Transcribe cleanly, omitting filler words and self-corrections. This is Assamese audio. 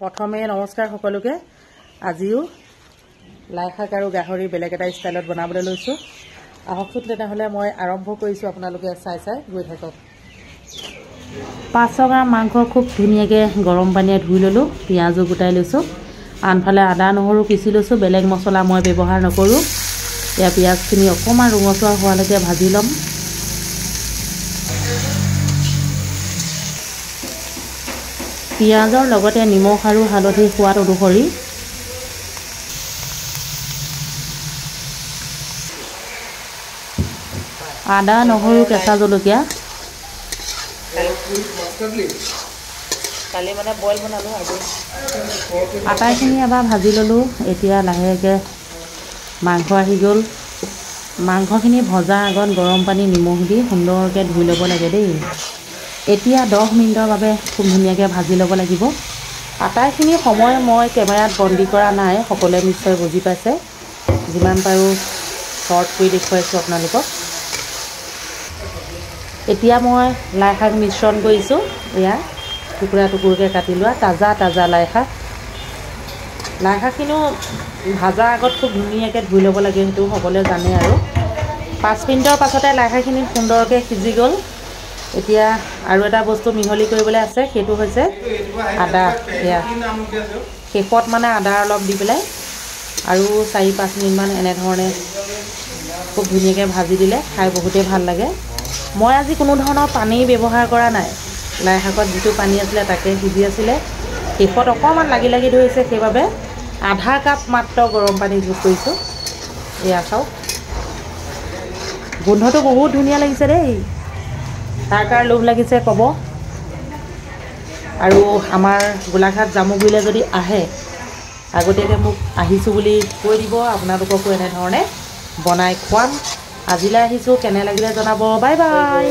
প্ৰথমে নমস্কাৰ সকলোকে। আজিও লাই শাক আৰু গাহৰি বেলেগ এটা ষ্টাইলত বনাবলৈ লৈছোঁ। আহকচোন তেনেহ'লে মই আৰম্ভ কৰিছোঁ, আপোনালোকে চাই গৈ থাকক। 500 গ্ৰাম মাংস খুব ধুনীয়াকৈ গৰম পানীয়ে ধুই ল'লোঁ। পিঁয়াজো গোটাই লৈছোঁ। আনফালে আদা নহৰু পিচি লৈছোঁ। বেলেগ মছলা মই ব্যৱহাৰ নকৰোঁ। এতিয়া পিঁয়াজখিনি অকণমান ৰঙচুৱা হোৱালৈকে ভাজি ল'ম। পিঁয়াজৰ লগতে নিমখ আৰু হালধি সোৱাদ অনুসৰি আদা নহৰু কেঁচা জলকীয়া কালি মানে বইল বনালোঁ আজি আটাইখিনি এবাৰ ভাজি ল'লোঁ। এতিয়া লাহেকৈ মাংস আহি গ'ল। মাংসখিনি ভজাৰ আগত গৰম পানী নিমখ দি সুন্দৰকৈ ধুই ল'ব লাগে দেই। এতিয়া 10 মিনিটৰ বাবে খুব ধুনীয়াকৈ ভাজি ল'ব লাগিব। আটাইখিনি সময় মই কেমেৰাত বন্দী কৰা নাই, সকলোৱে নিশ্চয় বুজি পাইছে। যিমান পাৰোঁ শ্বৰ্ট কৰি দেখুৱাইছোঁ আপোনালোকক। এতিয়া মই লাই শাক মিশ্ৰণ কৰিছোঁ। এয়া টুকুৰা টুকুৰকৈ কাটি লোৱা তাজা লাই শাক। লাই শাকখিনিও ভাজাৰ আগত খুব ধুনীয়াকৈ ধুই ল'ব লাগে, সেইটো সকলোৱে জানে। আৰু 5 মিনিটৰ পাছতে লাই শাকখিনি সুন্দৰকৈ সিজি গ'ল। এতিয়া আৰু এটা বস্তু মিহলি কৰিবলৈ আছে, সেইটো হৈছে আদা। এয়া শেষত মানে আদা অলপ দি পেলাই আৰু 4-5 মিনিটমান এনেধৰণে খুব ধুনীয়াকৈ ভাজি দিলে খাই বহুতেই ভাল লাগে। মই আজি কোনো ধৰণৰ পানী ব্যৱহাৰ কৰা নাই। লাই শাকত যিটো পানী আছিলে তাকে সিজি আছিলে। শেষত অকণমান লাগি ধৰিছে, সেইবাবে আধা কাপ মাত্ৰ গৰম পানী যোগ কৰিছোঁ। এয়া চাওক, গোন্ধটো বহুত ধুনীয়া লাগিছে দেই। কাৰ লোভ লাগিছে ক'ব। আৰু আমাৰ গোলাঘাট জামুগুৰিলৈ যদি আহে, আগতীয়াকৈ মোক আহিছোঁ বুলি কৈ দিব। আপোনালোককো এনেধৰণে বনাই খুৱাম। আজিলৈ আহিছোঁ, কেনে লাগিলে জনাব। Bye bye.